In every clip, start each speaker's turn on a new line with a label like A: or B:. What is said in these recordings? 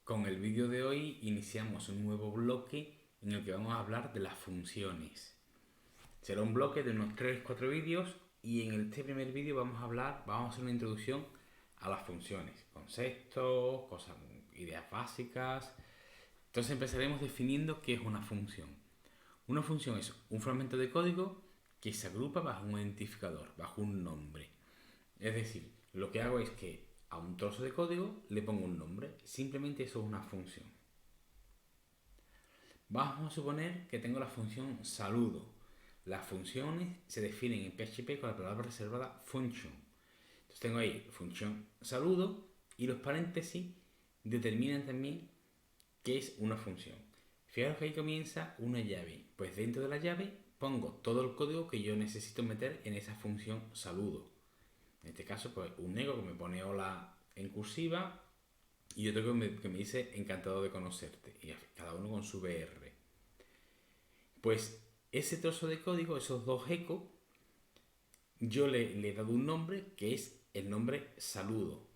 A: Con el vídeo de hoy iniciamos un nuevo bloque en el que vamos a hablar de las funciones. Será un bloque de unos 3-4 vídeos y en este primer vídeo vamos a hacer una introducción a las funciones, conceptos, cosas, ideas básicas. Entonces empezaremos definiendo qué es una función. Una función es un fragmento de código que se agrupa bajo un identificador, bajo un nombre. Es decir, lo que hago es que a un trozo de código le pongo un nombre. Simplemente eso es una función. Vamos a suponer que tengo la función saludo. Las funciones se definen en PHP con la palabra reservada function. Entonces tengo ahí función saludo y los paréntesis determinan también qué es una función. Fijaros que ahí comienza una llave. Pues dentro de la llave pongo todo el código que yo necesito meter en esa función saludo. En este caso, pues un ego que me pone hola en cursiva y otro que me dice encantado de conocerte. Y cada uno con su BR. Pues ese trozo de código, esos dos ecos, yo le he dado un nombre que es el nombre saludo.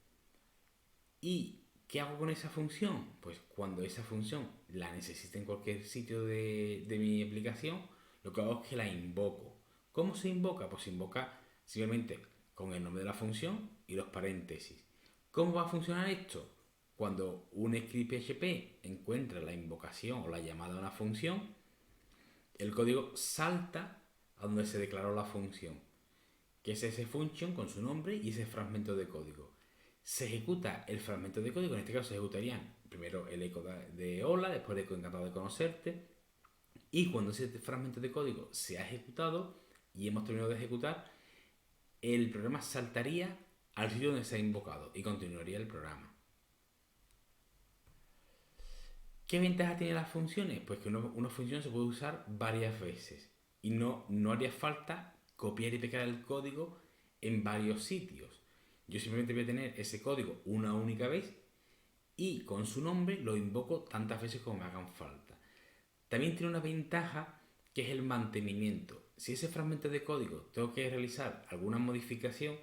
A: ¿Y qué hago con esa función? Pues cuando esa función la necesite en cualquier sitio de mi aplicación, lo que hago es que la invoco. ¿Cómo se invoca? Pues se invoca simplemente con el nombre de la función y los paréntesis. ¿Cómo va a funcionar esto? Cuando un script PHP encuentra la invocación o la llamada a una función, el código salta a donde se declaró la función, que es ese function con su nombre y ese fragmento de código. Se ejecuta el fragmento de código, en este caso se ejecutarían primero el eco de hola, después el eco encantado de conocerte, y cuando ese fragmento de código se ha ejecutado y hemos terminado de ejecutar, el programa saltaría al sitio donde se ha invocado y continuaría el programa. ¿Qué ventaja tienen las funciones? Pues que una función se puede usar varias veces y no haría falta copiar y pegar el código en varios sitios. Yo simplemente voy a tener ese código una única vez y con su nombre lo invoco tantas veces como me hagan falta. También tiene una ventaja que es el mantenimiento. Si ese fragmento de código tengo que realizar alguna modificación,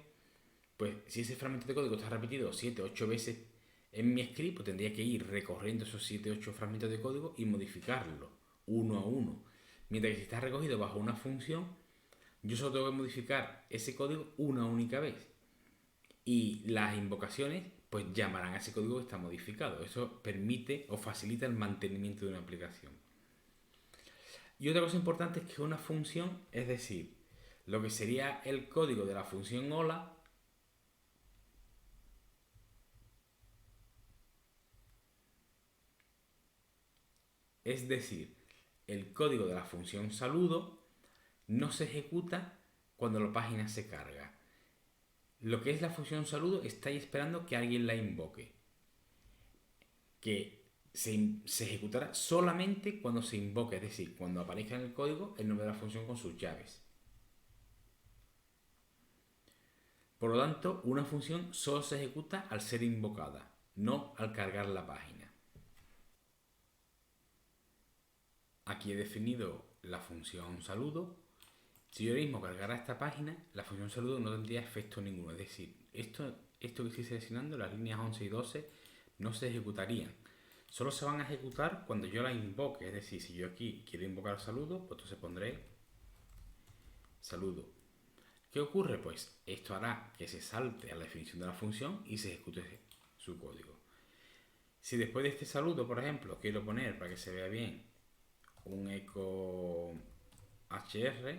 A: pues si ese fragmento de código está repetido 7-8 veces en mi script, pues tendría que ir recorriendo esos 7-8 fragmentos de código y modificarlo uno a uno. Mientras que si está recogido bajo una función, yo solo tengo que modificar ese código una única vez. Y las invocaciones pues llamarán a ese código que está modificado. Eso permite o facilita el mantenimiento de una aplicación. Y otra cosa importante es que una función, es decir, lo que sería el código de la función hola, es decir, el código de la función saludo no se ejecuta cuando la página se carga. Lo que es la función saludo está ahí esperando que alguien la invoque. Que se ejecutará solamente cuando se invoque, es decir, cuando aparezca en el código el nombre de la función con sus llaves. Por lo tanto, una función solo se ejecuta al ser invocada, no al cargar la página. Aquí he definido la función saludo. Si yo ahora mismo cargara esta página, la función saludo no tendría efecto ninguno. Es decir, esto que estoy seleccionando, las líneas 11 y 12, no se ejecutarían. Solo se van a ejecutar cuando yo la invoque. Es decir, si yo aquí quiero invocar saludo, pues entonces pondré saludo. ¿Qué ocurre? Pues esto hará que se salte a la definición de la función y se ejecute su código. Si después de este saludo, por ejemplo, quiero poner, para que se vea bien, un eco hr,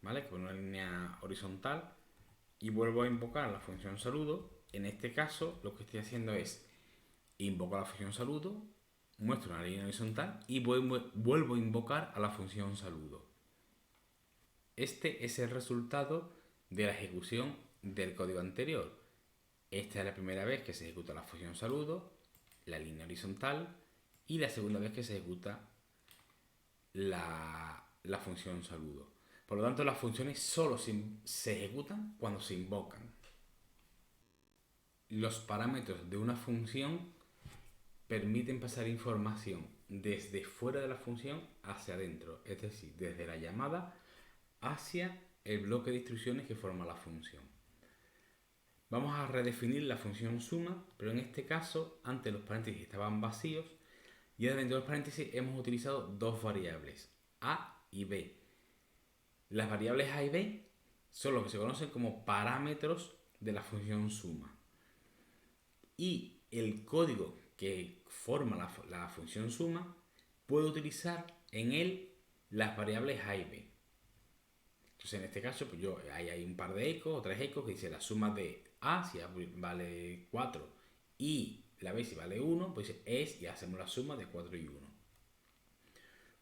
A: ¿vale? Con una línea horizontal, y vuelvo a invocar la función saludo, en este caso lo que estoy haciendo es invocar la función saludo, muestro una línea horizontal y vuelvo a invocar a la función saludo. Este es el resultado de la ejecución del código anterior. Esta es la primera vez que se ejecuta la función saludo, la línea horizontal, y la segunda vez que se ejecuta la función saludo. Por lo tanto, las funciones solo se ejecutan cuando se invocan. Los parámetros de una función permiten pasar información desde fuera de la función hacia adentro, es decir, desde la llamada hacia el bloque de instrucciones que forma la función. Vamos a redefinir la función suma, pero en este caso, antes los paréntesis estaban vacíos y ahora dentro de los paréntesis hemos utilizado dos variables, a y b. Las variables a y b son lo que se conocen como parámetros de la función suma. Y el código que forma la función suma puede utilizar en él las variables a y b. Entonces en este caso pues hay un par de ecos o tres ecos que dice la suma de a si a vale 4 y la b si vale 1, pues es y hacemos la suma de 4 y 1.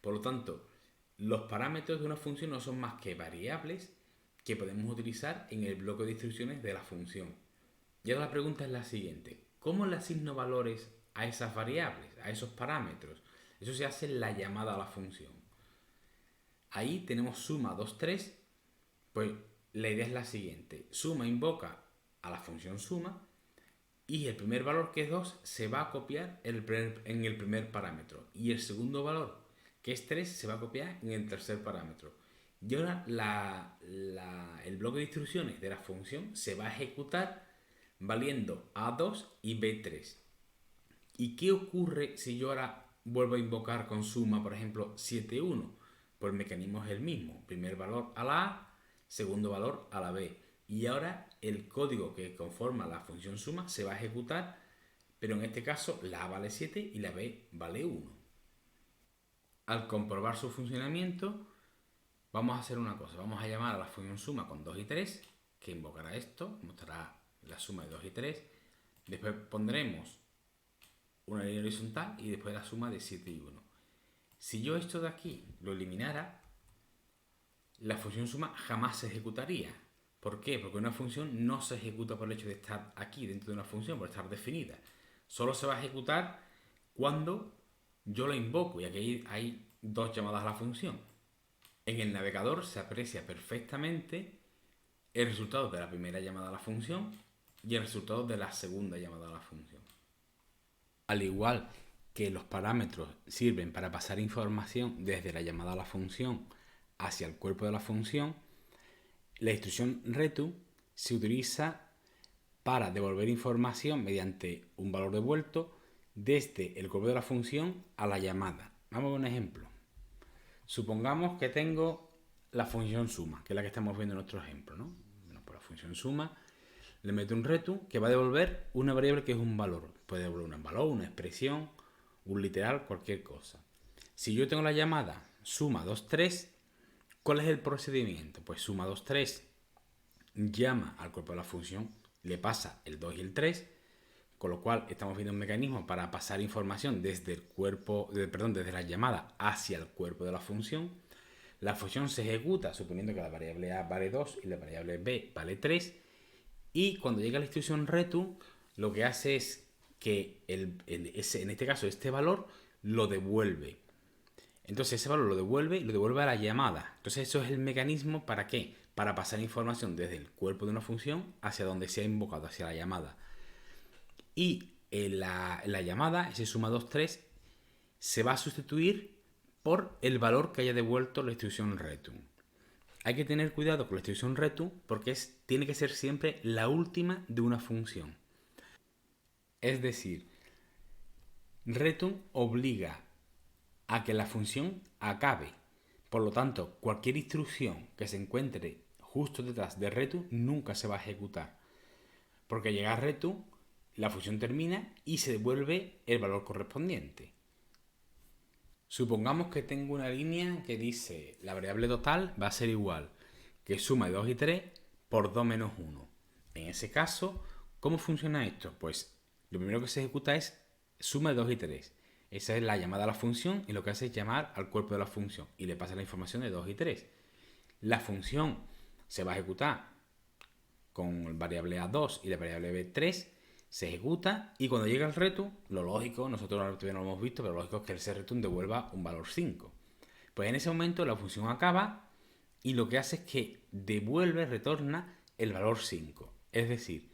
A: Por lo tanto, los parámetros de una función no son más que variables que podemos utilizar en el bloque de instrucciones de la función. Y ahora la pregunta es la siguiente: ¿cómo le asigno valores a esas variables, a esos parámetros? Eso se hace en la llamada a la función. Ahí tenemos suma 2, 3. Pues la idea es la siguiente: suma invoca a la función suma y el primer valor, que es 2, se va a copiar en el primer parámetro y el segundo valor, que es 3, se va a copiar en el tercer parámetro. Y ahora el bloque de instrucciones de la función se va a ejecutar valiendo A2 y B3. ¿Y qué ocurre si yo ahora vuelvo a invocar con suma, por ejemplo, 7, 1? Pues el mecanismo es el mismo: primer valor a la A, segundo valor a la B. Y ahora el código que conforma la función suma se va a ejecutar, pero en este caso la A vale 7 y la B vale 1. Al comprobar su funcionamiento, vamos a hacer una cosa: vamos a llamar a la función suma con 2 y 3, que invocará esto, mostrará la suma de 2 y 3. Después pondremos una línea horizontal y después la suma de 7 y 1. Si yo esto de aquí lo eliminara, la función suma jamás se ejecutaría. ¿Por qué? Porque una función no se ejecuta por el hecho de estar aquí dentro de una función, por estar definida. Solo se va a ejecutar cuando yo la invoco, y aquí hay dos llamadas a la función. En el navegador se aprecia perfectamente el resultado de la primera llamada a la función y el resultado de la segunda llamada a la función. Al igual que los parámetros sirven para pasar información desde la llamada a la función hacia el cuerpo de la función, la instrucción return se utiliza para devolver información mediante un valor devuelto desde el cuerpo de la función a la llamada. Vamos a ver un ejemplo. Supongamos que tengo la función suma, que es la que estamos viendo en nuestro ejemplo, ¿no? Bueno, pues la función suma le meto un return que va a devolver una variable que es un valor. Puede devolver un valor, una expresión, un literal, cualquier cosa. Si yo tengo la llamada suma 2, 3, ¿cuál es el procedimiento? Pues suma 2, 3 llama al cuerpo de la función, le pasa el 2 y el 3, con lo cual estamos viendo un mecanismo para pasar información desde el cuerpo, desde la llamada hacia el cuerpo de la función. La función se ejecuta suponiendo que la variable A vale 2 y la variable B vale 3. Y cuando llega la instrucción return, lo que hace es que en este caso este valor lo devuelve. Entonces ese valor lo devuelve y lo devuelve a la llamada. Entonces eso es el mecanismo ¿para qué? Para pasar información desde el cuerpo de una función hacia donde se ha invocado, hacia la llamada. Y en la llamada, ese suma 2, 3, se va a sustituir por el valor que haya devuelto la instrucción return. Hay que tener cuidado con la instrucción return porque tiene que ser siempre la última de una función. Es decir, return obliga a que la función acabe. Por lo tanto, cualquier instrucción que se encuentre justo detrás de return nunca se va a ejecutar. Porque llega a return, la función termina y se devuelve el valor correspondiente. Supongamos que tengo una línea que dice la variable total va a ser igual que suma de 2 y 3 por 2 menos 1. En ese caso, ¿cómo funciona esto? Pues lo primero que se ejecuta es suma de 2 y 3. Esa es la llamada a la función y lo que hace es llamar al cuerpo de la función y le pasa la información de 2 y 3. La función se va a ejecutar con la variable A2 y la variable B3, se ejecuta y cuando llega el return, lo lógico, nosotros todavía no lo hemos visto, pero lo lógico es que ese return devuelva un valor 5. Pues en ese momento la función acaba y lo que hace es que devuelve, retorna el valor 5. Es decir,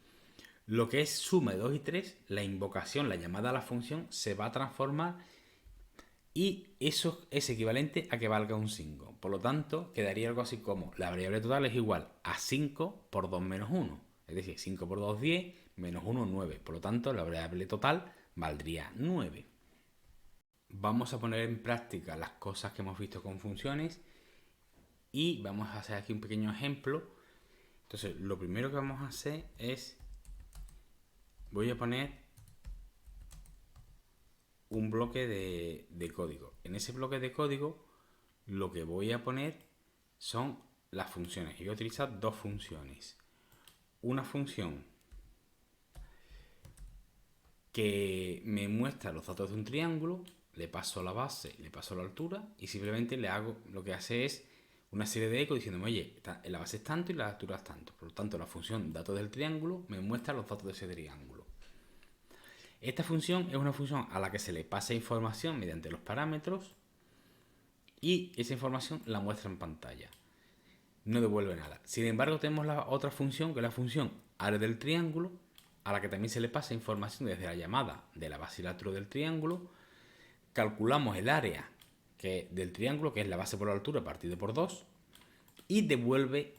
A: lo que es suma de 2 y 3, la invocación, la llamada a la función, se va a transformar y eso es equivalente a que valga un 5. Por lo tanto, quedaría algo así como la variable total es igual a 5 por 2 menos 1. Es decir, 5 por 2, 10, menos 1, 9. Por lo tanto, la variable total valdría 9. Vamos a poner en práctica las cosas que hemos visto con funciones y vamos a hacer aquí un pequeño ejemplo. Entonces, lo primero que vamos a hacer es, voy a poner un bloque de código. En ese bloque de código, lo que voy a poner son las funciones. Y voy a utilizar dos funciones. Una función que me muestra los datos de un triángulo, le paso la base, le paso la altura y simplemente le hago, lo que hace es una serie de eco diciéndome, oye, la base es tanto y la altura es tanto. Por lo tanto, la función datos del triángulo me muestra los datos de ese triángulo. Esta función es una función a la que se le pasa información mediante los parámetros y esa información la muestra en pantalla. No devuelve nada. Sin embargo, tenemos la otra función, que es la función área del triángulo, a la que también se le pasa información desde la llamada de la base y la altura del triángulo. Calculamos el área del triángulo, que es la base por la altura partido por 2, y devuelve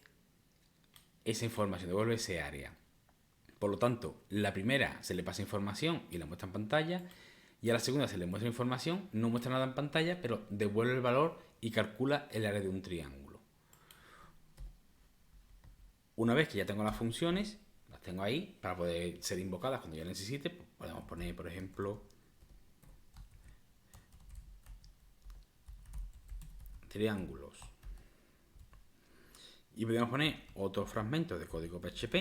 A: esa información, devuelve ese área. Por lo tanto, la primera se le pasa información y la muestra en pantalla, y a la segunda se le muestra información, no muestra nada en pantalla, pero devuelve el valor y calcula el área de un triángulo. Una vez que ya tengo las funciones, las tengo ahí para poder ser invocadas cuando yo necesite, podemos poner, por ejemplo, triángulos. Y podemos poner otro fragmento de código PHP.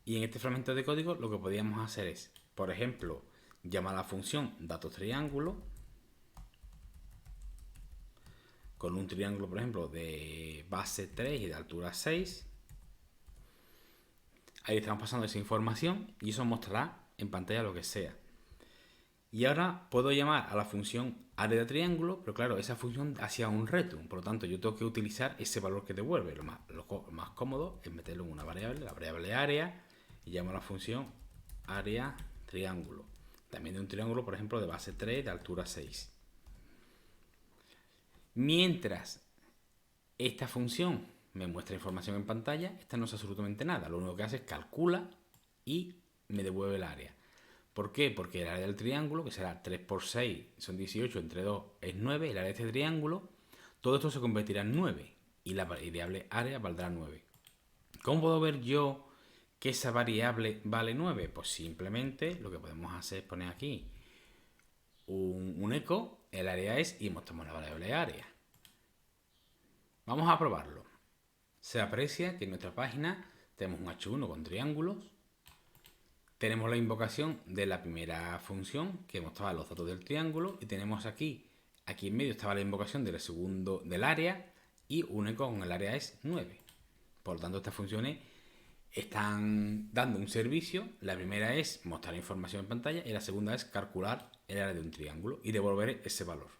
A: Y en este fragmento de código lo que podríamos hacer es, por ejemplo, llamar a la función datos triángulo con un triángulo, por ejemplo, de base 3 y de altura 6. Ahí estamos pasando esa información y eso mostrará en pantalla lo que sea. Y ahora puedo llamar a la función área de triángulo, pero claro, esa función hacía un reto. Por lo tanto, yo tengo que utilizar ese valor que devuelve. Lo más cómodo es meterlo en una variable, la variable área, y llamo a la función área triángulo. También de un triángulo, por ejemplo, de base 3, de altura 6. Mientras esta función me muestra información en pantalla, esta no hace absolutamente nada. Lo único que hace es calcula y me devuelve el área. ¿Por qué? Porque el área del triángulo, que será 3 por 6, son 18, entre 2 es 9, el área de este triángulo, todo esto se convertirá en 9 y la variable área valdrá 9. ¿Cómo puedo ver yo que esa variable vale 9? Pues simplemente lo que podemos hacer es poner aquí un eco, el área es, y mostramos la variable área. Vamos a probarlo. Se aprecia que en nuestra página tenemos un H1 con triángulos. Tenemos la invocación de la primera función que mostraba los datos del triángulo y tenemos aquí en medio estaba la invocación del segundo del área y un eco con el área es 9. Por lo tanto, estas funciones están dando un servicio. La primera es mostrar información en pantalla y la segunda es calcular el área de un triángulo y devolver ese valor.